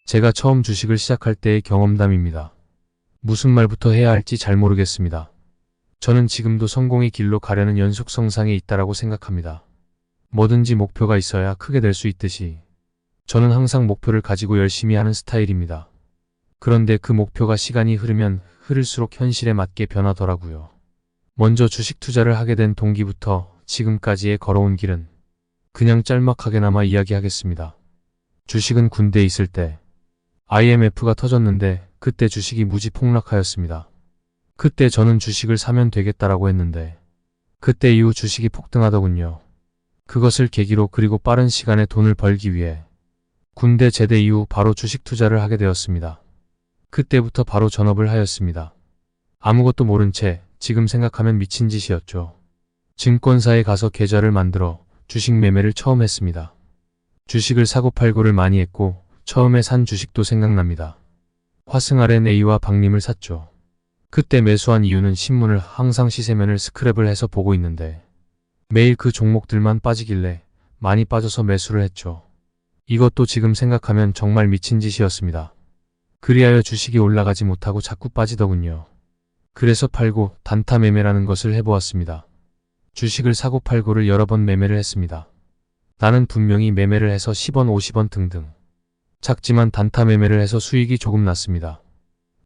제가 처음 주식을 시작할 때의 경험담입니다. 무슨 말부터 해야 할지 잘 모르겠습니다. 저는 지금도 성공의 길로 가려는 연속성상에 있다라고 생각합니다. 뭐든지 목표가 있어야 크게 될 수 있듯이 저는 항상 목표를 가지고 열심히 하는 스타일입니다. 그런데 그 목표가 시간이 흐르면 흐를수록 현실에 맞게 변하더라고요. 먼저 주식 투자를 하게 된 동기부터 지금까지의 걸어온 길은 그냥 짤막하게나마 이야기하겠습니다. 주식은 군대에 있을 때 IMF가 터졌는데 그때 주식이 무지 폭락하였습니다. 그때 저는 주식을 사면 되겠다라고 했는데 그때 이후 주식이 폭등하더군요. 그것을 계기로 그리고 빠른 시간에 돈을 벌기 위해 군대 제대 이후 바로 주식 투자를 하게 되었습니다. 그때부터 바로 전업을 하였습니다. 아무것도 모른 채 지금 생각하면 미친 짓이었죠. 증권사에 가서 계좌를 만들어 주식 매매를 처음 했습니다. 주식을 사고 팔고를 많이 했고 처음에 산 주식도 생각납니다. 화승RN A와 박림을 샀죠. 그때 매수한 이유는 신문을 항상 시세면을 스크랩을 해서 보고 있는데 매일 그 종목들만 빠지길래 많이 빠져서 매수를 했죠. 이것도 지금 생각하면 정말 미친 짓이었습니다. 그리하여 주식이 올라가지 못하고 자꾸 빠지더군요. 그래서 팔고 단타 매매라는 것을 해보았습니다. 주식을 사고 팔고를 여러 번 매매를 했습니다. 나는 분명히 매매를 해서 10원, 50원 등등 작지만 단타 매매를 해서 수익이 조금 났습니다.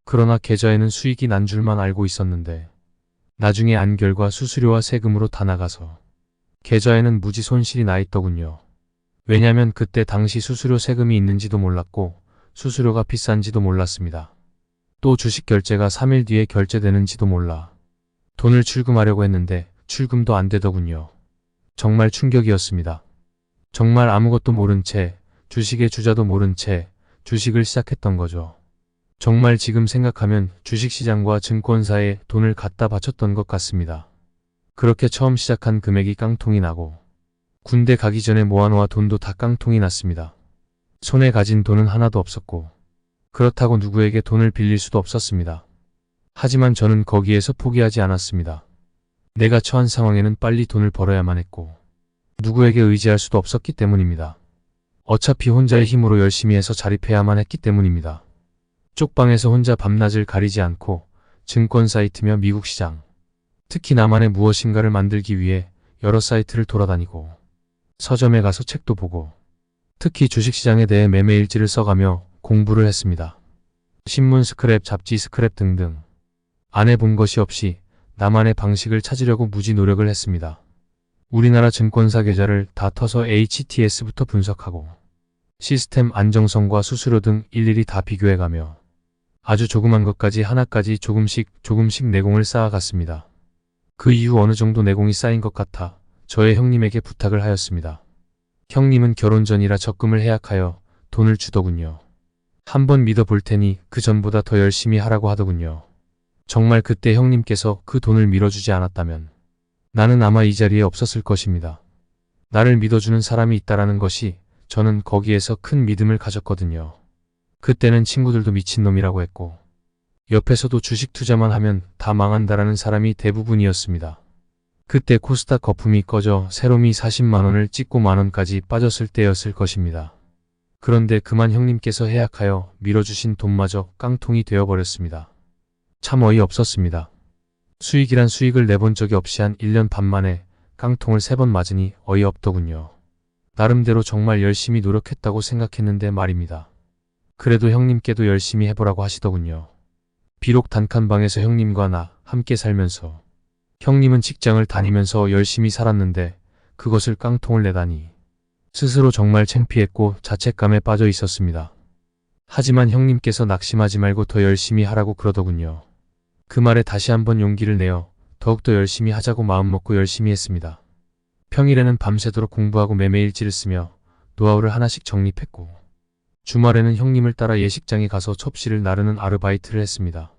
그러나 계좌에는 수익이 난 줄만 알고 있었는데 나중에 안 결과 수수료와 세금으로 다 나가서 계좌에는 무지 손실이 나 있더군요. 왜냐면 그때 당시 수수료 세금이 있는지도 몰랐고 수수료가 비싼지도 몰랐습니다. 또 주식 결제가 3일 뒤에 결제되는지도 몰라 돈을 출금하려고 했는데 출금도 안 되더군요. 정말 충격이었습니다. 정말 아무것도 모른 채 주식의 주자도 모른 채 주식을 시작했던 거죠. 정말 지금 생각하면 주식시장과 증권사에 돈을 갖다 바쳤던 것 같습니다. 그렇게 처음 시작한 금액이 깡통이 나고 군대 가기 전에 모아놓아 돈도 다 깡통이 났습니다. 손에 가진 돈은 하나도 없었고 그렇다고 누구에게 돈을 빌릴 수도 없었습니다. 하지만 저는 거기에서 포기하지 않았습니다. 내가 처한 상황에는 빨리 돈을 벌어야만 했고 누구에게 의지할 수도 없었기 때문입니다. 어차피 혼자의 힘으로 열심히 해서 자립해야만 했기 때문입니다. 쪽방에서 혼자 밤낮을 가리지 않고 증권 사이트며 미국 시장, 특히 나만의 무엇인가를 만들기 위해 여러 사이트를 돌아다니고 서점에 가서 책도 보고 특히 주식시장에 대해 매매 일지를 써가며 공부를 했습니다. 신문 스크랩, 잡지 스크랩 등등 안 해본 것이 없이 나만의 방식을 찾으려고 무지 노력을 했습니다. 우리나라 증권사 계좌를 다 터서 HTS부터 분석하고 시스템 안정성과 수수료 등 일일이 다 비교해가며 아주 조그만 것까지 하나까지 조금씩 내공을 쌓아갔습니다. 그 이후 어느 정도 내공이 쌓인 것 같아 저의 형님에게 부탁을 하였습니다. 형님은 결혼 전이라 적금을 해약하여 돈을 주더군요. 한번 믿어볼 테니 그 전보다 더 열심히 하라고 하더군요. 정말 그때 형님께서 그 돈을 밀어주지 않았다면 나는 아마 이 자리에 없었을 것입니다. 나를 믿어주는 사람이 있다라는 것이 저는 거기에서 큰 믿음을 가졌거든요. 그때는 친구들도 미친놈이라고 했고 옆에서도 주식 투자만 하면 다 망한다라는 사람이 대부분이었습니다. 그때 코스닥 거품이 꺼져 새롬이 40만원을 찍고 만원까지 빠졌을 때였을 것입니다. 그런데 그만 형님께서 해약하여 밀어주신 돈마저 깡통이 되어버렸습니다. 참 어이없었습니다. 수익이란 수익을 내본 적이 없이 한 1년 반 만에 깡통을 3번 맞으니 어이없더군요. 나름대로 정말 열심히 노력했다고 생각했는데 말입니다. 그래도 형님께도 열심히 해보라고 하시더군요. 비록 단칸방에서 형님과 나 함께 살면서 형님은 직장을 다니면서 열심히 살았는데 그것을 깡통을 내다니 스스로 정말 창피했고 자책감에 빠져 있었습니다. 하지만 형님께서 낙심하지 말고 더 열심히 하라고 그러더군요. 그 말에 다시 한번 용기를 내어 더욱더 열심히 하자고 마음먹고 열심히 했습니다. 평일에는 밤새도록 공부하고 매매일지를 쓰며 노하우를 하나씩 정립했고 주말에는 형님을 따라 예식장에 가서 접시를 나르는 아르바이트를 했습니다.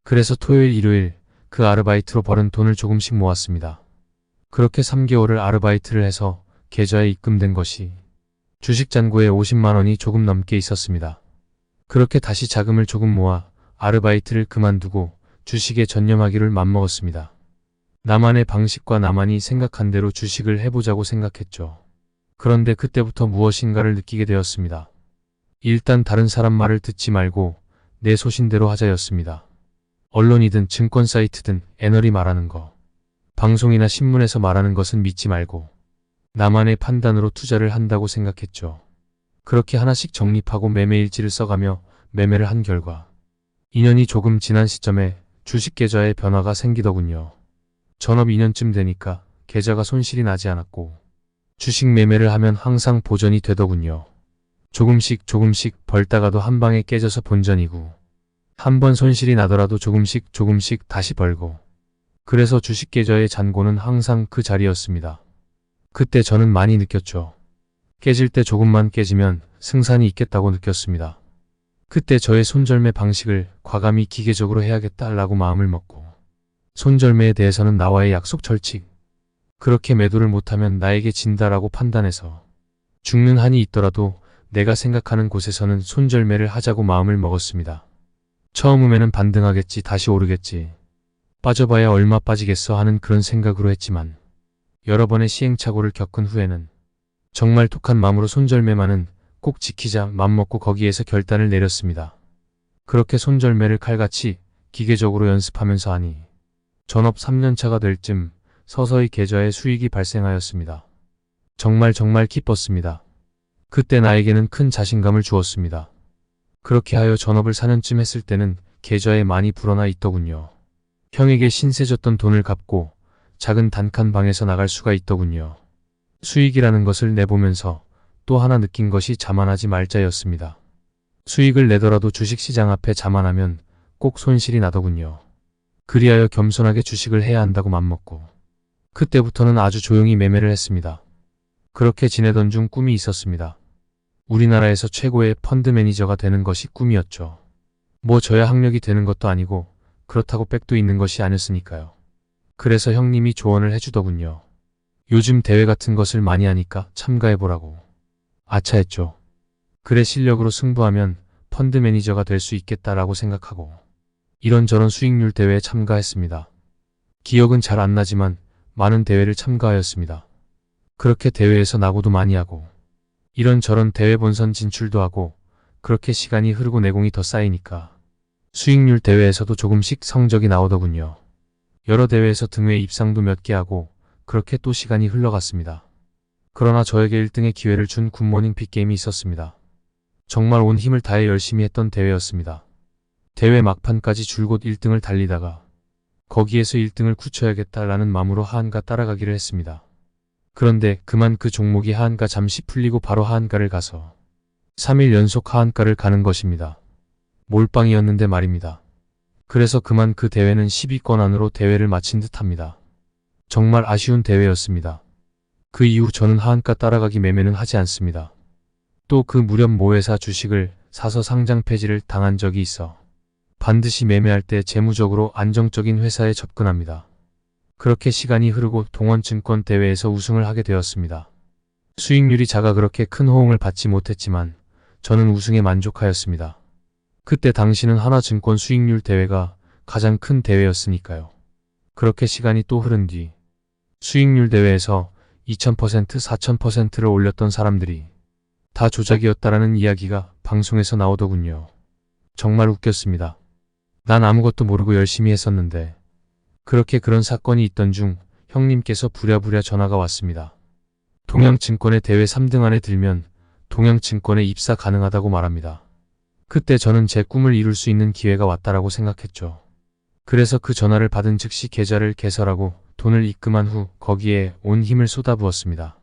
그래서 토요일, 일요일 그 아르바이트로 벌은 돈을 조금씩 모았습니다. 그렇게 3개월을 아르바이트를 해서 계좌에 입금된 것이 주식 잔고에 50만원이 조금 넘게 있었습니다. 그렇게 다시 자금을 조금 모아 아르바이트를 그만두고 주식에 전념하기를 맘먹었습니다. 나만의 방식과 나만이 생각한 대로 주식을 해보자고 생각했죠. 그런데 그때부터 무엇인가를 느끼게 되었습니다. 일단 다른 사람 말을 듣지 말고 내 소신대로 하자였습니다. 언론이든 증권 사이트든 애널이 말하는 거, 방송이나 신문에서 말하는 것은 믿지 말고 나만의 판단으로 투자를 한다고 생각했죠. 그렇게 하나씩 적립하고 매매일지를 써가며 매매를 한 결과 2년이 조금 지난 시점에 주식 계좌에 변화가 생기더군요. 전업 2년쯤 되니까 계좌가 손실이 나지 않았고 주식 매매를 하면 항상 보전이 되더군요. 조금씩 벌다가도 한 방에 깨져서 본전이고 한 번 손실이 나더라도 조금씩 다시 벌고, 그래서 주식 계좌의 잔고는 항상 그 자리였습니다. 그때 저는 많이 느꼈죠. 깨질 때 조금만 깨지면 승산이 있겠다고 느꼈습니다. 그때 저의 손절매 방식을 과감히 기계적으로 해야겠다라고 마음을 먹고, 손절매에 대해서는 나와의 약속 철칙, 그렇게 매도를 못하면 나에게 진다라고 판단해서 죽는 한이 있더라도 내가 생각하는 곳에서는 손절매를 하자고 마음을 먹었습니다. 처음에는 반등하겠지, 다시 오르겠지, 빠져봐야 얼마 빠지겠어 하는 그런 생각으로 했지만 여러 번의 시행착오를 겪은 후에는 정말 독한 마음으로 손절매만은 꼭 지키자 맘먹고 거기에서 결단을 내렸습니다. 그렇게 손절매를 칼같이 기계적으로 연습하면서 하니 전업 3년차가 될 쯤 서서히 계좌에 수익이 발생하였습니다. 정말 기뻤습니다. 그때 나에게는 큰 자신감을 주었습니다. 그렇게 하여 전업을 4년쯤 했을 때는 계좌에 많이 불어나 있더군요. 형에게 신세 졌던 돈을 갚고 작은 단칸 방에서 나갈 수가 있더군요. 수익이라는 것을 내보면서 또 하나 느낀 것이 자만하지 말자였습니다. 수익을 내더라도 주식시장 앞에 자만하면 꼭 손실이 나더군요. 그리하여 겸손하게 주식을 해야 한다고 맘먹고 그때부터는 아주 조용히 매매를 했습니다. 그렇게 지내던 중 꿈이 있었습니다. 우리나라에서 최고의 펀드 매니저가 되는 것이 꿈이었죠. 뭐 저야 학력이 되는 것도 아니고 그렇다고 백도 있는 것이 아니었으니까요. 그래서 형님이 조언을 해주더군요. 요즘 대회 같은 것을 많이 하니까 참가해보라고. 아차 했죠. 그래, 실력으로 승부하면 펀드 매니저가 될 수 있겠다라고 생각하고 이런저런 수익률 대회에 참가했습니다. 기억은 잘 안 나지만 많은 대회를 참가하였습니다. 그렇게 대회에서 낙오도 많이 하고 이런저런 대회 본선 진출도 하고, 그렇게 시간이 흐르고 내공이 더 쌓이니까 수익률 대회에서도 조금씩 성적이 나오더군요. 여러 대회에서 등회 입상도 몇 개 하고 그렇게 또 시간이 흘러갔습니다. 그러나 저에게 1등의 기회를 준 굿모닝 빅게임이 있었습니다. 정말 온 힘을 다해 열심히 했던 대회였습니다. 대회 막판까지 줄곧 1등을 달리다가 거기에서 1등을 굳혀야겠다라는 마음으로 하한가 따라가기를 했습니다. 그런데 그만 그 종목이 하한가 잠시 풀리고 바로 하한가를 가서 3일 연속 하한가를 가는 것입니다. 몰빵이었는데 말입니다. 그래서 그만 그 대회는 10위권 안으로 대회를 마친 듯합니다. 정말 아쉬운 대회였습니다. 그 이후 저는 하한가 따라가기 매매는 하지 않습니다. 또 그 무렵 모회사 주식을 사서 상장 폐지를 당한 적이 있어 반드시 매매할 때 재무적으로 안정적인 회사에 접근합니다. 그렇게 시간이 흐르고 동원증권 대회에서 우승을 하게 되었습니다. 수익률이 작아 그렇게 큰 호응을 받지 못했지만 저는 우승에 만족하였습니다. 그때 당시는 하나증권 수익률 대회가 가장 큰 대회였으니까요. 그렇게 시간이 또 흐른 뒤 수익률 대회에서 2000%, 4000%를 올렸던 사람들이 다 조작이었다라는 이야기가 방송에서 나오더군요. 정말 웃겼습니다. 난 아무것도 모르고 열심히 했었는데 그렇게 그런 사건이 있던 중 형님께서 부랴부랴 전화가 왔습니다. 동양증권의 대회 3등 안에 들면 동양증권에 입사 가능하다고 말합니다. 그때 저는 제 꿈을 이룰 수 있는 기회가 왔다라고 생각했죠. 그래서 그 전화를 받은 즉시 계좌를 개설하고 돈을 입금한 후 거기에 온 힘을 쏟아부었습니다.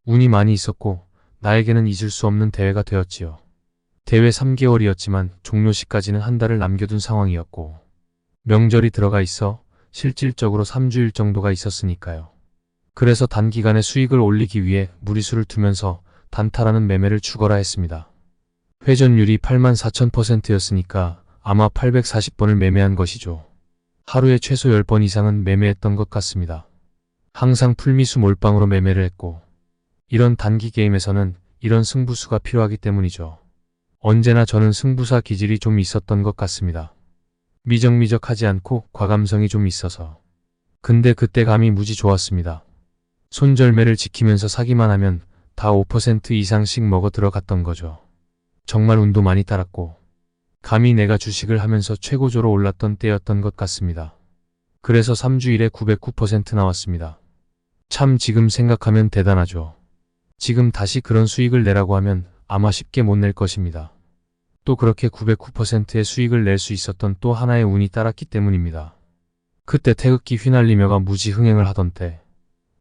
운이 많이 있었고 나에게는 잊을 수 없는 대회가 되었지요. 대회 3개월이었지만 종료시까지는 한 달을 남겨둔 상황이었고 명절이 들어가 있어 실질적으로 3주일 정도가 있었으니까요. 그래서 단기간에 수익을 올리기 위해 무리수를 두면서 단타라는 매매를 죽어라 했습니다. 회전율이 84,000%였으니까 아마 840번을 매매한 것이죠. 하루에 최소 10번 이상은 매매했던 것 같습니다. 항상 풀미수 몰빵으로 매매를 했고 이런 단기 게임에서는 이런 승부수가 필요하기 때문이죠. 언제나 저는 승부사 기질이 좀 있었던 것 같습니다. 미적미적하지 않고 과감성이 좀 있어서. 근데 그때 감이 무지 좋았습니다. 손절매를 지키면서 사기만 하면 다 5% 이상씩 먹어 들어갔던 거죠. 정말 운도 많이 따랐고 감히 내가 주식을 하면서 최고조로 올랐던 때였던 것 같습니다. 그래서 3주일에 909% 나왔습니다. 참 지금 생각하면 대단하죠. 지금 다시 그런 수익을 내라고 하면 아마 쉽게 못 낼 것입니다. 또 그렇게 909%의 수익을 낼 수 있었던 또 하나의 운이 따랐기 때문입니다. 그때 태극기 휘날리며가 무지 흥행을 하던 때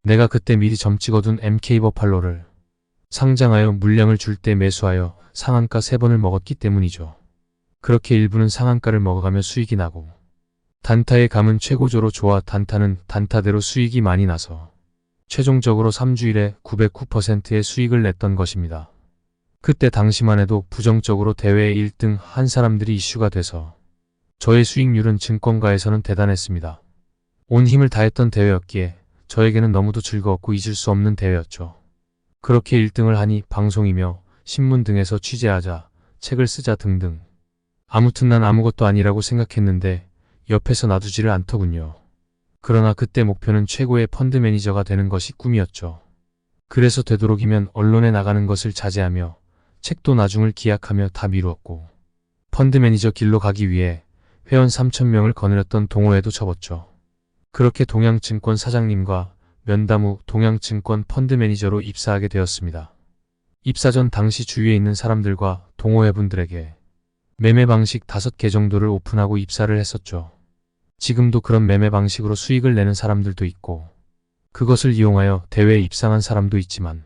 내가 그때 미리 점 찍어둔 MK버팔로를 상장하여 물량을 줄 때 매수하여 상한가 3번을 먹었기 때문이죠. 그렇게 일부는 상한가를 먹어가며 수익이 나고 단타의 감은 최고조로 좋아 단타는 단타대로 수익이 많이 나서 최종적으로 3주일에 909%의 수익을 냈던 것입니다. 그때 당시만 해도 부정적으로 대회에 1등 한 사람들이 이슈가 돼서 저의 수익률은 증권가에서는 대단했습니다. 온 힘을 다했던 대회였기에 저에게는 너무도 즐거웠고 잊을 수 없는 대회였죠. 그렇게 1등을 하니 방송이며 신문 등에서 취재하자, 책을 쓰자 등등. 아무튼 난 아무것도 아니라고 생각했는데 옆에서 놔두지를 않더군요. 그러나 그때 목표는 최고의 펀드 매니저가 되는 것이 꿈이었죠. 그래서 되도록이면 언론에 나가는 것을 자제하며 책도 나중을 기약하며 다 미루었고 펀드 매니저 길로 가기 위해 회원 3,000명을 거느렸던 동호회도 접었죠. 그렇게 동양증권 사장님과 면담 후 동양증권 펀드 매니저로 입사하게 되었습니다. 입사 전 당시 주위에 있는 사람들과 동호회분들에게 매매 방식 5개 정도를 오픈하고 입사를 했었죠. 지금도 그런 매매 방식으로 수익을 내는 사람들도 있고 그것을 이용하여 대회에 입상한 사람도 있지만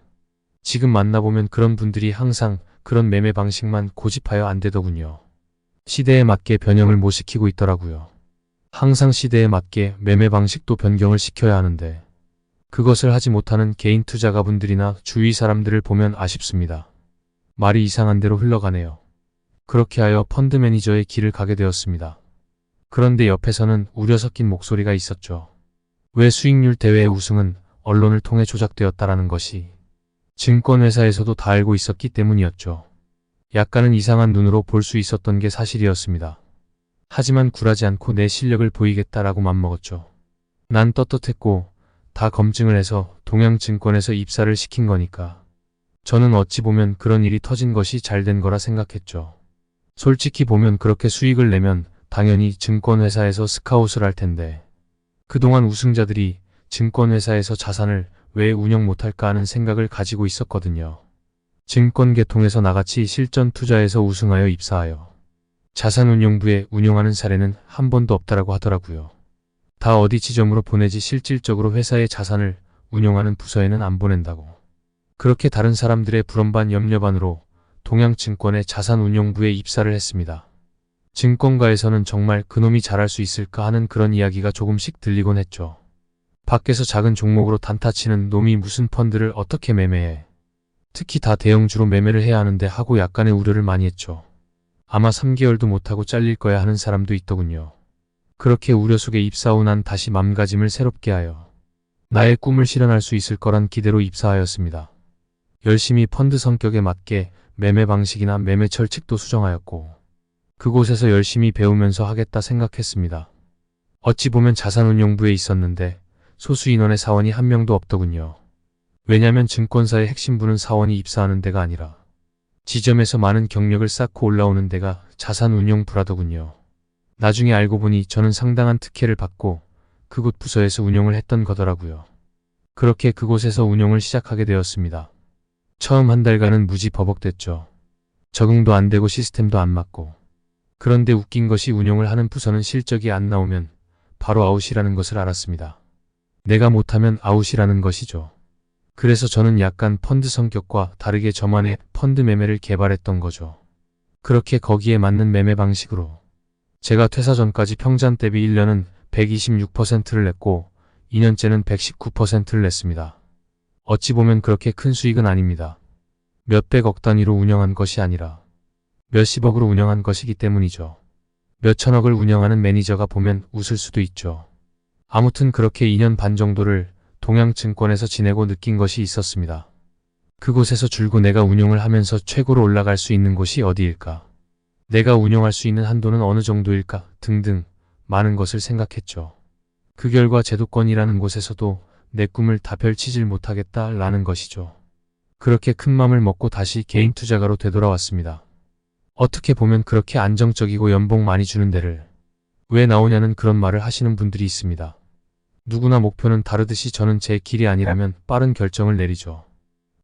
지금 만나보면 그런 분들이 항상 그런 매매 방식만 고집하여 안 되더군요. 시대에 맞게 변형을 못 시키고 있더라고요. 항상 시대에 맞게 매매 방식도 변경을 시켜야 하는데 그것을 하지 못하는 개인 투자가분들이나 주위 사람들을 보면 아쉽습니다. 말이 이상한 대로 흘러가네요. 그렇게 하여 펀드 매니저의 길을 가게 되었습니다. 그런데 옆에서는 우려 섞인 목소리가 있었죠. 왜 수익률 대회의 우승은 언론을 통해 조작되었다라는 것이 증권회사에서도 다 알고 있었기 때문이었죠. 약간은 이상한 눈으로 볼 수 있었던 게 사실이었습니다. 하지만 굴하지 않고 내 실력을 보이겠다라고 맘먹었죠. 난 떳떳했고 다 검증을 해서 동양증권에서 입사를 시킨 거니까 저는 어찌 보면 그런 일이 터진 것이 잘된 거라 생각했죠. 솔직히 보면 그렇게 수익을 내면 당연히 증권회사에서 스카웃을 할 텐데 그동안 우승자들이 증권회사에서 자산을 왜 운영 못할까 하는 생각을 가지고 있었거든요. 증권계통에서 나같이 실전 투자에서 우승하여 입사하여 자산운용부에 운용하는 사례는 한 번도 없다라고 하더라고요. 다 어디 지점으로 보내지 실질적으로 회사의 자산을 운용하는 부서에는 안 보낸다고. 그렇게 다른 사람들의 불언반 염려반으로 동양증권의 자산운용부에 입사를 했습니다. 증권가에서는 정말 그놈이 잘할 수 있을까 하는 그런 이야기가 조금씩 들리곤 했죠. 밖에서 작은 종목으로 단타 치는 놈이 무슨 펀드를 어떻게 매매해. 특히 다 대형주로 매매를 해야 하는데 하고 약간의 우려를 많이 했죠. 아마 3개월도 못하고 잘릴 거야 하는 사람도 있더군요. 그렇게 우려 속에 입사 후 난 다시 맘가짐을 새롭게 하여 나의 꿈을 실현할 수 있을 거란 기대로 입사하였습니다. 열심히 펀드 성격에 맞게 매매 방식이나 매매 철칙도 수정하였고 그곳에서 열심히 배우면서 하겠다 생각했습니다. 어찌 보면 자산운용부에 있었는데 소수 인원의 사원이 한 명도 없더군요. 왜냐면 증권사의 핵심부는 사원이 입사하는 데가 아니라 지점에서 많은 경력을 쌓고 올라오는 데가 자산운용부라더군요. 나중에 알고 보니 저는 상당한 특혜를 받고 그곳 부서에서 운용을 했던 거더라고요. 그렇게 그곳에서 운용을 시작하게 되었습니다. 처음 한 달간은 무지 버벅댔죠. 적응도 안 되고 시스템도 안 맞고. 그런데 웃긴 것이 운용을 하는 부서는 실적이 안 나오면 바로 아웃이라는 것을 알았습니다. 내가 못하면 아웃이라는 것이죠. 그래서 저는 약간 펀드 성격과 다르게 저만의 펀드 매매를 개발했던 거죠. 그렇게 거기에 맞는 매매 방식으로 제가 퇴사 전까지 평잔 대비 1년은 126%를 냈고 2년째는 119%를 냈습니다. 어찌 보면 그렇게 큰 수익은 아닙니다. 몇백억 단위로 운영한 것이 아니라 몇십억으로 운영한 것이기 때문이죠. 몇천억을 운영하는 매니저가 보면 웃을 수도 있죠. 아무튼 그렇게 2년 반 정도를 동양증권에서 지내고 느낀 것이 있었습니다. 그곳에서 줄곧 내가 운용을 하면서 최고로 올라갈 수 있는 곳이 어디일까? 내가 운용할 수 있는 한도는 어느 정도일까? 등등 많은 것을 생각했죠. 그 결과 제도권이라는 곳에서도 내 꿈을 다 펼치질 못하겠다라는 것이죠. 그렇게 큰 맘을 먹고 다시 개인 투자가로 되돌아왔습니다. 어떻게 보면 그렇게 안정적이고 연봉 많이 주는 데를 왜 나오냐는 그런 말을 하시는 분들이 있습니다. 누구나 목표는 다르듯이 저는 제 길이 아니라면 빠른 결정을 내리죠.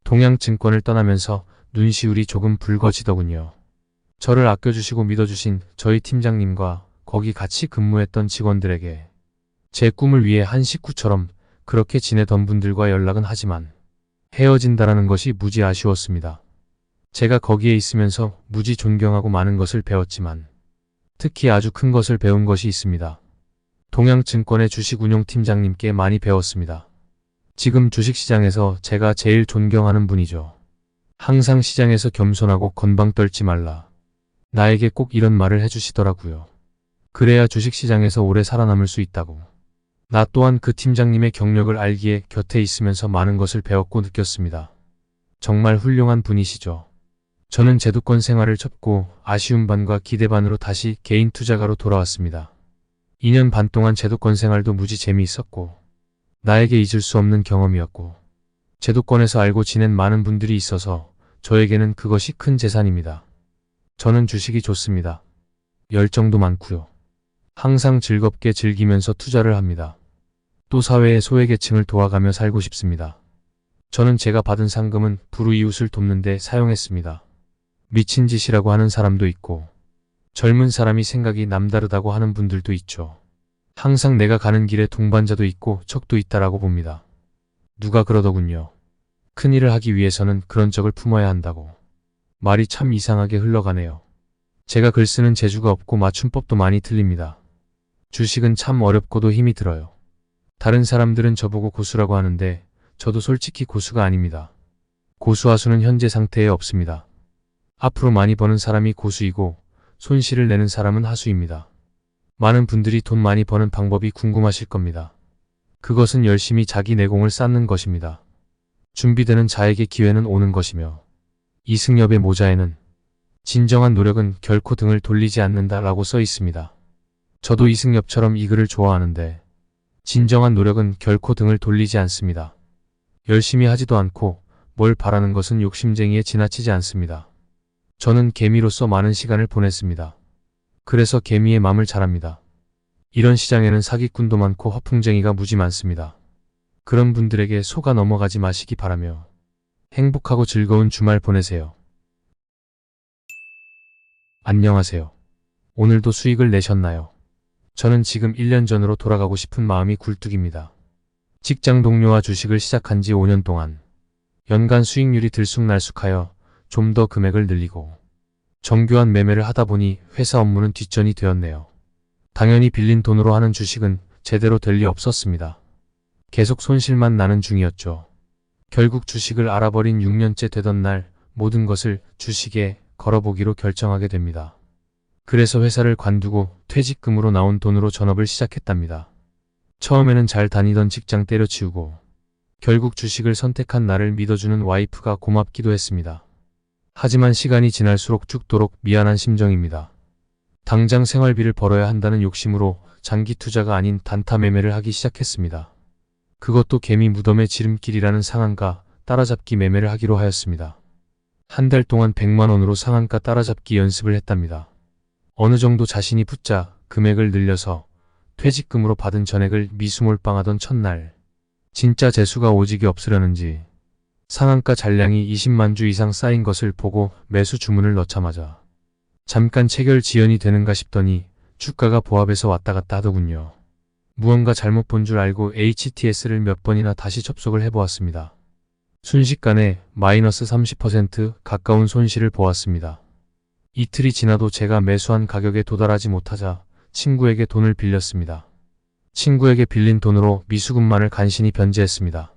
동양증권을 떠나면서 눈시울이 조금 붉어지더군요. 저를 아껴주시고 믿어주신 저희 팀장님과 거기 같이 근무했던 직원들에게 제 꿈을 위해 한 식구처럼 그렇게 지내던 분들과 연락은 하지만 헤어진다라는 것이 무지 아쉬웠습니다. 제가 거기에 있으면서 무지 존경하고 많은 것을 배웠지만 특히 아주 큰 것을 배운 것이 있습니다. 동양증권의 주식운용팀장님께 많이 배웠습니다. 지금 주식시장에서 제가 제일 존경하는 분이죠. 항상 시장에서 겸손하고 건방 떨지 말라. 나에게 꼭 이런 말을 해주시더라고요. 그래야 주식시장에서 오래 살아남을 수 있다고. 나 또한 그 팀장님의 경력을 알기에 곁에 있으면서 많은 것을 배웠고 느꼈습니다. 정말 훌륭한 분이시죠. 저는 제도권 생활을 접고 아쉬운 반과 기대 반으로 다시 개인 투자가로 돌아왔습니다. 2년 반 동안 제도권 생활도 무지 재미있었고 나에게 잊을 수 없는 경험이었고 제도권에서 알고 지낸 많은 분들이 있어서 저에게는 그것이 큰 재산입니다. 저는 주식이 좋습니다. 열정도 많고요. 항상 즐겁게 즐기면서 투자를 합니다. 또 사회의 소외계층을 도와가며 살고 싶습니다. 저는 제가 받은 상금은 불우이웃을 돕는 데 사용했습니다. 미친 짓이라고 하는 사람도 있고 젊은 사람이 생각이 남다르다고 하는 분들도 있죠. 항상 내가 가는 길에 동반자도 있고 적도 있다라고 봅니다. 누가 그러더군요. 큰일을 하기 위해서는 그런 적을 품어야 한다고. 말이 참 이상하게 흘러가네요. 제가 글 쓰는 재주가 없고 맞춤법도 많이 틀립니다. 주식은 참 어렵고도 힘이 들어요. 다른 사람들은 저보고 고수라고 하는데 저도 솔직히 고수가 아닙니다. 고수하수는 현재 상태에 없습니다. 앞으로 많이 버는 사람이 고수이고 손실을 내는 사람은 하수입니다. 많은 분들이 돈 많이 버는 방법이 궁금하실 겁니다. 그것은 열심히 자기 내공을 쌓는 것입니다. 준비되는 자에게 기회는 오는 것이며 이승엽의 모자에는 진정한 노력은 결코 등을 돌리지 않는다 라고 써 있습니다. 저도 이승엽처럼 이 글을 좋아하는데 진정한 노력은 결코 등을 돌리지 않습니다. 열심히 하지도 않고 뭘 바라는 것은 욕심쟁이에 지나치지 않습니다. 저는 개미로서 많은 시간을 보냈습니다. 그래서 개미의 맘을 잘 압니다. 이런 시장에는 사기꾼도 많고 허풍쟁이가 무지 많습니다. 그런 분들에게 속아 넘어가지 마시기 바라며 행복하고 즐거운 주말 보내세요. 안녕하세요. 오늘도 수익을 내셨나요? 저는 지금 1년 전으로 돌아가고 싶은 마음이 굴뚝입니다. 직장 동료와 주식을 시작한 지 5년 동안 연간 수익률이 들쑥날쑥하여 좀 더 금액을 늘리고 정교한 매매를 하다 보니 회사 업무는 뒷전이 되었네요. 당연히 빌린 돈으로 하는 주식은 제대로 될 리 없었습니다. 계속 손실만 나는 중이었죠. 결국 주식을 알아버린 6년째 되던 날 모든 것을 주식에 걸어보기로 결정하게 됩니다. 그래서 회사를 관두고 퇴직금으로 나온 돈으로 전업을 시작했답니다. 처음에는 잘 다니던 직장 때려치우고 결국 주식을 선택한 나를 믿어주는 와이프가 고맙기도 했습니다. 하지만 시간이 지날수록 죽도록 미안한 심정입니다. 당장 생활비를 벌어야 한다는 욕심으로 장기 투자가 아닌 단타 매매를 하기 시작했습니다. 그것도 개미 무덤의 지름길이라는 상한가 따라잡기 매매를 하기로 하였습니다. 한 달 동안 100만 원으로 상한가 따라잡기 연습을 했답니다. 어느 정도 자신이 붙자 금액을 늘려서 퇴직금으로 받은 전액을 미수몰빵하던 첫날 진짜 재수가 오지게 없으려는지 상한가 잔량이 20만 주 이상 쌓인 것을 보고 매수 주문을 넣자마자 잠깐 체결 지연이 되는가 싶더니 주가가 보합해서 왔다 갔다 하더군요. 무언가 잘못 본 줄 알고 HTS를 몇 번이나 다시 접속을 해보았습니다. 순식간에 마이너스 30% 가까운 손실을 보았습니다. 이틀이 지나도 제가 매수한 가격에 도달하지 못하자 친구에게 돈을 빌렸습니다. 친구에게 빌린 돈으로 미수금만을 간신히 변제했습니다.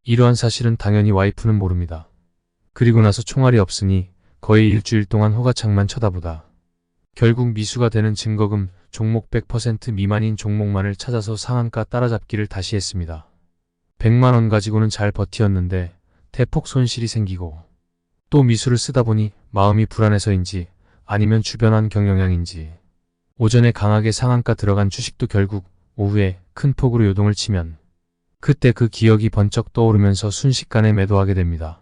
이러한 사실은 당연히 와이프는 모릅니다. 그리고 나서 총알이 없으니 거의 일주일 동안 호가창만 쳐다보다 결국 미수가 되는 증거금 종목 100% 미만인 종목만을 찾아서 상한가 따라잡기를 다시 했습니다. 100만 원 가지고는 잘 버티었는데 대폭 손실이 생기고 또 미수를 쓰다 보니 마음이 불안해서인지 아니면 주변한 경영향인지 오전에 강하게 상한가 들어간 주식도 결국 오후에 큰 폭으로 요동을 치면 그때 그 기억이 번쩍 떠오르면서 순식간에 매도하게 됩니다.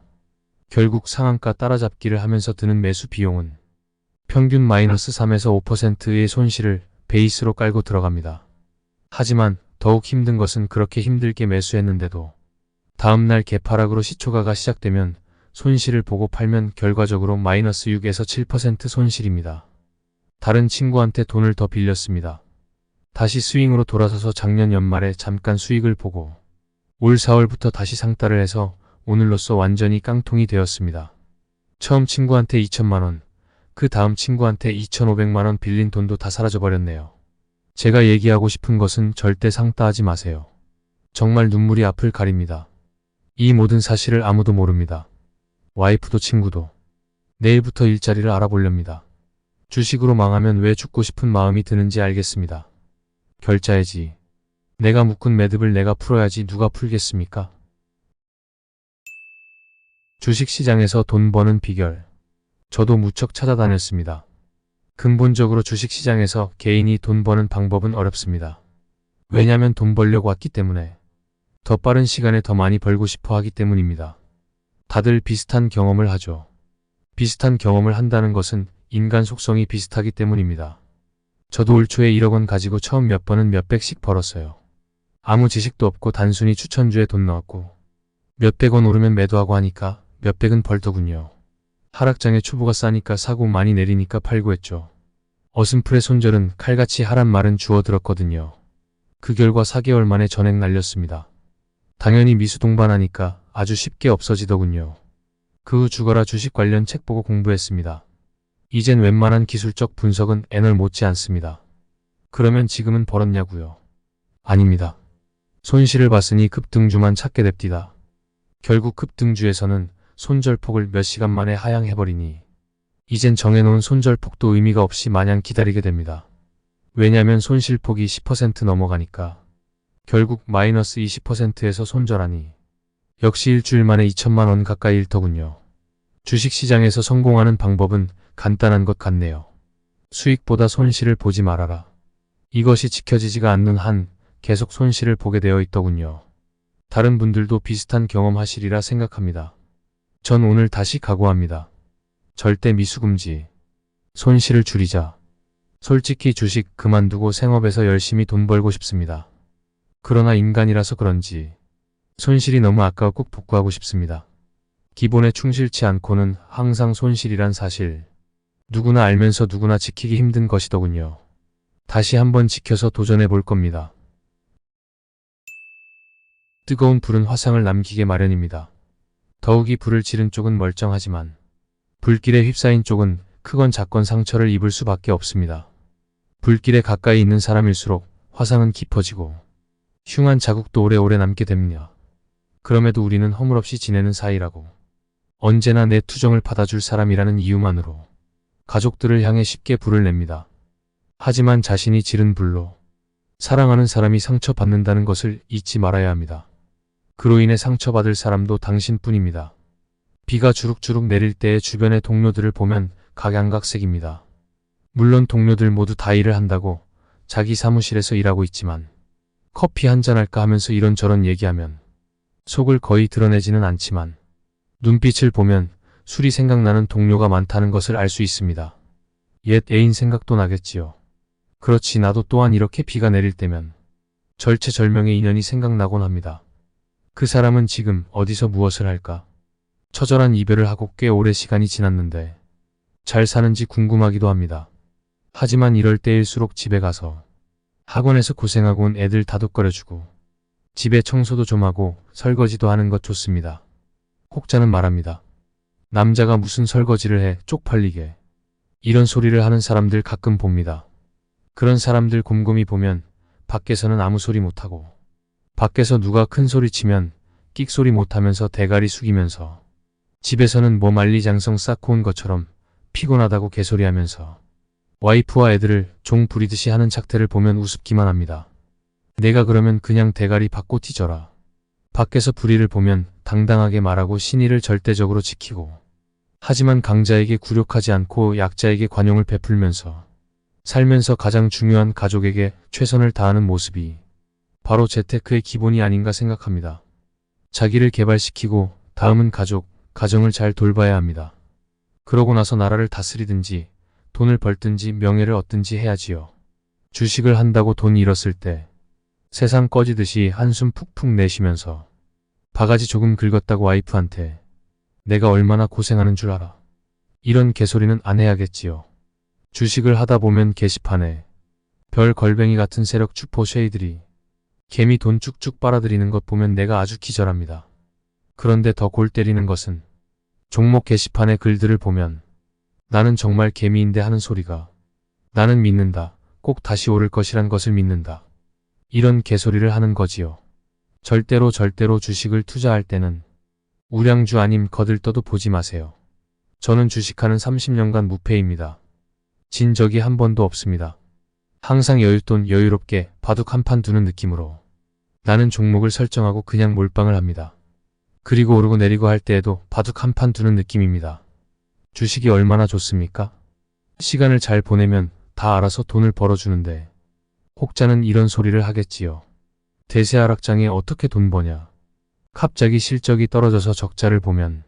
결국 상한가 따라잡기를 하면서 드는 매수 비용은 평균 마이너스 3에서 5%의 손실을 베이스로 깔고 들어갑니다. 하지만 더욱 힘든 것은 그렇게 힘들게 매수했는데도 다음날 개파락으로 시초가가 시작되면 손실을 보고 팔면 결과적으로 마이너스 6에서 7% 손실입니다. 다른 친구한테 돈을 더 빌렸습니다. 다시 스윙으로 돌아서서 작년 연말에 잠깐 수익을 보고 올 4월부터 다시 상따를 해서 오늘로써 완전히 깡통이 되었습니다. 처음 친구한테 2천만원, 그 다음 친구한테 2,500만원 빌린 돈도 다 사라져버렸네요. 제가 얘기하고 싶은 것은 절대 상따하지 마세요. 정말 눈물이 앞을 가립니다. 이 모든 사실을 아무도 모릅니다. 와이프도 친구도. 내일부터 일자리를 알아보렵니다. 주식으로 망하면 왜 죽고 싶은 마음이 드는지 알겠습니다. 결자해지. 내가 묶은 매듭을 내가 풀어야지 누가 풀겠습니까? 주식시장에서 돈 버는 비결. 저도 무척 찾아다녔습니다. 근본적으로 주식시장에서 개인이 돈 버는 방법은 어렵습니다. 왜냐면 돈 벌려고 왔기 때문에. 더 빠른 시간에 더 많이 벌고 싶어 하기 때문입니다. 다들 비슷한 경험을 하죠. 비슷한 경험을 한다는 것은 인간 속성이 비슷하기 때문입니다. 저도 올 초에 1억 원 가지고 처음 몇 번은 몇백씩 벌었어요. 아무 지식도 없고 단순히 추천주에 돈 넣었고 몇백 원 오르면 매도하고 하니까 몇백은 벌더군요. 하락장에 초보가 싸니까 사고 많이 내리니까 팔고 했죠. 어슴풀의 손절은 칼같이 하란 말은 주워들었거든요. 그 결과 4개월 만에 전액 날렸습니다. 당연히 미수 동반하니까 아주 쉽게 없어지더군요. 그 후 죽어라 주식 관련 책 보고 공부했습니다. 이젠 웬만한 기술적 분석은 애널 못지 않습니다. 그러면 지금은 벌었냐고요? 아닙니다. 손실을 봤으니 급등주만 찾게 됩디다. 결국 급등주에서는 손절폭을 몇 시간 만에 하향해버리니 이젠 정해놓은 손절폭도 의미가 없이 마냥 기다리게 됩니다. 왜냐면 손실폭이 10% 넘어가니까. 결국 마이너스 20%에서 손절하니 역시 일주일 만에 2천만 원 가까이 잃더군요. 주식시장에서 성공하는 방법은 간단한 것 같네요. 수익보다 손실을 보지 말아라. 이것이 지켜지지가 않는 한 계속 손실을 보게 되어 있더군요. 다른 분들도 비슷한 경험하시리라 생각합니다. 전 오늘 다시 각오합니다. 절대 미수 금지. 손실을 줄이자. 솔직히 주식 그만두고 생업에서 열심히 돈 벌고 싶습니다. 그러나 인간이라서 그런지 손실이 너무 아까워 꼭 복구하고 싶습니다. 기본에 충실치 않고는 항상 손실이란 사실. 누구나 알면서 누구나 지키기 힘든 것이더군요. 다시 한번 지켜서 도전해 볼 겁니다. 뜨거운 불은 화상을 남기게 마련입니다. 더욱이 불을 지른 쪽은 멀쩡하지만 불길에 휩싸인 쪽은 크건 작건 상처를 입을 수밖에 없습니다. 불길에 가까이 있는 사람일수록 화상은 깊어지고 흉한 자국도 오래오래 남게 됩니다. 그럼에도 우리는 허물없이 지내는 사이라고. 언제나 내 투정을 받아줄 사람이라는 이유만으로 가족들을 향해 쉽게 불을 냅니다. 하지만 자신이 지른 불로 사랑하는 사람이 상처받는다는 것을 잊지 말아야 합니다. 그로 인해 상처받을 사람도 당신뿐입니다. 비가 주룩주룩 내릴 때의 주변의 동료들을 보면 각양각색입니다. 물론 동료들 모두 다 일을 한다고 자기 사무실에서 일하고 있지만 커피 한잔 할까 하면서 이런저런 얘기하면 속을 거의 드러내지는 않지만 눈빛을 보면 술이 생각나는 동료가 많다는 것을 알 수 있습니다. 옛 애인 생각도 나겠지요. 그렇지 나도 또한 이렇게 비가 내릴 때면 절체절명의 인연이 생각나곤 합니다. 그 사람은 지금 어디서 무엇을 할까? 처절한 이별을 하고 꽤 오래 시간이 지났는데 잘 사는지 궁금하기도 합니다. 하지만 이럴 때일수록 집에 가서 학원에서 고생하고 온 애들 다독거려주고 집에 청소도 좀 하고 설거지도 하는 것 좋습니다. 혹자는 말합니다. 남자가 무슨 설거지를 해 쪽팔리게. 이런 소리를 하는 사람들 가끔 봅니다. 그런 사람들 곰곰이 보면 밖에서는 아무 소리 못하고 밖에서 누가 큰 소리 치면 끽소리 못하면서 대가리 숙이면서 집에서는 뭐 만리장성 쌓고 온 것처럼 피곤하다고 개소리하면서 와이프와 애들을 종 부리듯이 하는 작태를 보면 우습기만 합니다. 내가 그러면 그냥 대가리 받고 뒤져라. 밖에서 불의를 보면 당당하게 말하고 신의를 절대적으로 지키고 하지만 강자에게 굴욕하지 않고 약자에게 관용을 베풀면서 살면서 가장 중요한 가족에게 최선을 다하는 모습이 바로 재테크의 기본이 아닌가 생각합니다. 자기를 개발시키고 다음은 가족, 가정을 잘 돌봐야 합니다. 그러고 나서 나라를 다스리든지 돈을 벌든지 명예를 얻든지 해야지요. 주식을 한다고 돈 잃었을 때 세상 꺼지듯이 한숨 푹푹 내쉬면서 바가지 조금 긁었다고 와이프한테 내가 얼마나 고생하는 줄 알아. 이런 개소리는 안 해야겠지요. 주식을 하다 보면 게시판에 별 걸뱅이 같은 세력 주포 쉐이들이 개미 돈 쭉쭉 빨아들이는 것 보면 내가 아주 기절합니다. 그런데 더 골 때리는 것은 종목 게시판의 글들을 보면 나는 정말 개미인데 하는 소리가 나는 믿는다. 꼭 다시 오를 것이란 것을 믿는다. 이런 개소리를 하는 거지요. 절대로 주식을 투자할 때는 우량주 아님 거들떠도 보지 마세요. 저는 주식하는 30년간 무패입니다. 진 적이 한 번도 없습니다. 항상 여윳돈 여유롭게 바둑 한 판 두는 느낌으로 나는 종목을 설정하고 그냥 몰빵을 합니다. 그리고 오르고 내리고 할 때에도 바둑 한 판 두는 느낌입니다. 주식이 얼마나 좋습니까? 시간을 잘 보내면 다 알아서 돈을 벌어주는데 혹자는 이런 소리를 하겠지요. 대세 하락장에 어떻게 돈 버냐. 갑자기 실적이 떨어져서 적자를 보면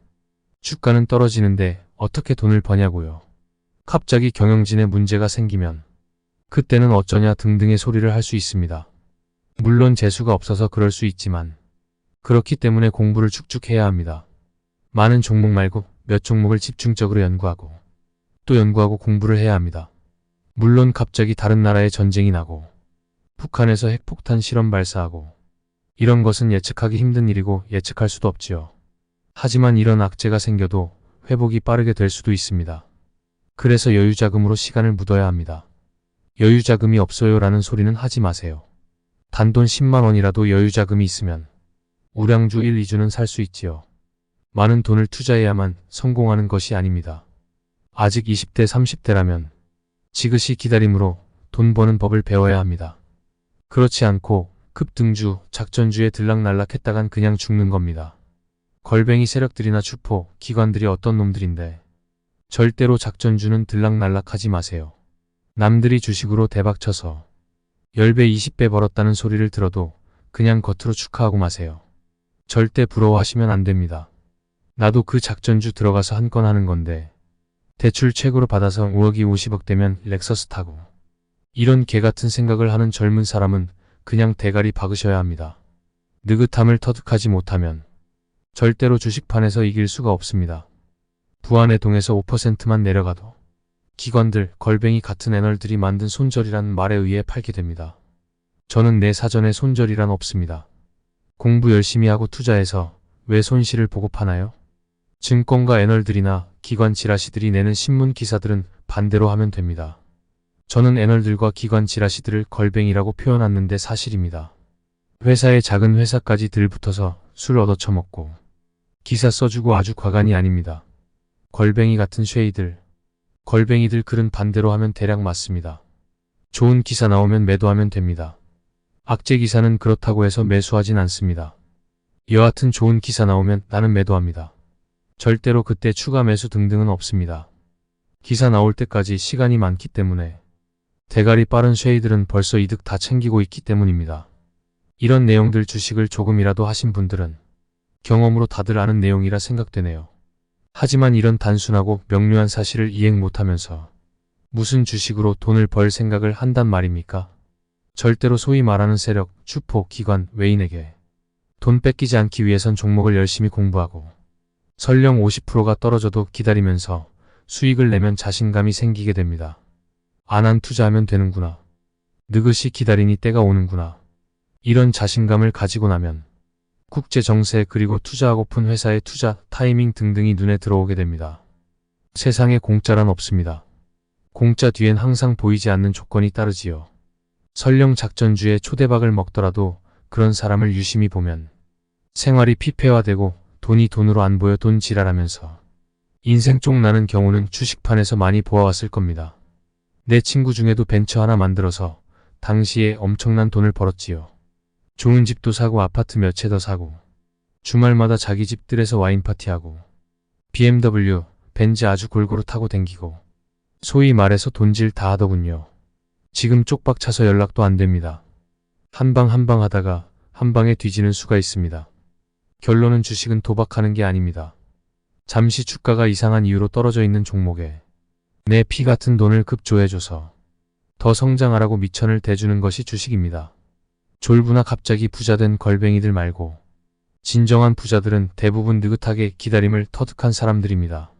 주가는 떨어지는데 어떻게 돈을 버냐고요. 갑자기 경영진에 문제가 생기면 그때는 어쩌냐 등등의 소리를 할 수 있습니다. 물론 재수가 없어서 그럴 수 있지만 그렇기 때문에 공부를 쭉쭉 해야 합니다. 많은 종목 말고 몇 종목을 집중적으로 연구하고 또 연구하고 공부를 해야 합니다. 물론 갑자기 다른 나라에 전쟁이 나고 북한에서 핵폭탄 실험 발사하고 이런 것은 예측하기 힘든 일이고 예측할 수도 없지요. 하지만 이런 악재가 생겨도 회복이 빠르게 될 수도 있습니다. 그래서 여유자금으로 시간을 묻어야 합니다. 여유자금이 없어요라는 소리는 하지 마세요. 단돈 10만 원이라도 여유자금이 있으면 우량주 1, 2주는 살 수 있지요. 많은 돈을 투자해야만 성공하는 것이 아닙니다. 아직 20대, 30대라면 지그시 기다림으로 돈 버는 법을 배워야 합니다. 그렇지 않고 급등주, 작전주에 들락날락했다간 그냥 죽는 겁니다. 걸뱅이 세력들이나 주포, 기관들이 어떤 놈들인데 절대로 작전주는 들락날락하지 마세요. 남들이 주식으로 대박쳐서 10배, 20배 벌었다는 소리를 들어도 그냥 겉으로 축하하고 마세요. 절대 부러워하시면 안 됩니다. 나도 그 작전주 들어가서 한 건 하는 건데 대출 최고로 받아서 5억이 50억 되면 렉서스 타고 이런 개같은 생각을 하는 젊은 사람은 그냥 대가리 박으셔야 합니다. 느긋함을 터득하지 못하면 절대로 주식판에서 이길 수가 없습니다. 부안해동에서 5%만 내려가도 기관들, 걸뱅이 같은 애널들이 만든 손절이란 말에 의해 팔게 됩니다. 저는 내 사전에 손절이란 없습니다. 공부 열심히 하고 투자해서 왜 손실을 보고 파나요? 증권가 애널들이나 기관 지라시들이 내는 신문 기사들은 반대로 하면 됩니다. 저는 애널들과 기관 지라시들을 걸뱅이라고 표현했는데 사실입니다. 회사에 작은 회사까지 들붙어서 술 얻어쳐먹고 기사 써주고 아주 과간이 아닙니다. 걸뱅이 같은 쉐이들, 걸뱅이들 글은 반대로 하면 대략 맞습니다. 좋은 기사 나오면 매도하면 됩니다. 악재 기사는 그렇다고 해서 매수하진 않습니다. 여하튼 좋은 기사 나오면 나는 매도합니다. 절대로 그때 추가 매수 등등은 없습니다. 기사 나올 때까지 시간이 많기 때문에 대가리 빠른 쉐이들은 벌써 이득 다 챙기고 있기 때문입니다. 이런 내용들 주식을 조금이라도 하신 분들은 경험으로 다들 아는 내용이라 생각되네요. 하지만 이런 단순하고 명료한 사실을 이행 못하면서 무슨 주식으로 돈을 벌 생각을 한단 말입니까? 절대로 소위 말하는 세력, 주포, 기관, 외인에게 돈 뺏기지 않기 위해선 종목을 열심히 공부하고 설령 50%가 떨어져도 기다리면서 수익을 내면 자신감이 생기게 됩니다. 안 한 투자하면 되는구나. 느긋이 기다리니 때가 오는구나. 이런 자신감을 가지고 나면 국제 정세 그리고 투자하고픈 회사의 투자, 타이밍 등등이 눈에 들어오게 됩니다. 세상에 공짜란 없습니다. 공짜 뒤엔 항상 보이지 않는 조건이 따르지요. 설령 작전주에 초대박을 먹더라도 그런 사람을 유심히 보면 생활이 피폐화되고 돈이 돈으로 안 보여 돈 지랄하면서 인생 쫑나는 경우는 주식판에서 많이 보아왔을 겁니다. 내 친구 중에도 벤처 하나 만들어서 당시에 엄청난 돈을 벌었지요. 좋은 집도 사고 아파트 몇 채 더 사고 주말마다 자기 집들에서 와인 파티하고 BMW, 벤츠 아주 골고루 타고 댕기고 소위 말해서 돈질 다 하더군요. 지금 쪽박 차서 연락도 안 됩니다. 한 방 하다가 한 방에 뒤지는 수가 있습니다. 결론은 주식은 도박하는 게 아닙니다. 잠시 주가가 이상한 이유로 떨어져 있는 종목에 내 피 같은 돈을 급조해줘서 더 성장하라고 미천을 대주는 것이 주식입니다. 졸부나 갑자기 부자된 걸뱅이들 말고 진정한 부자들은 대부분 느긋하게 기다림을 터득한 사람들입니다.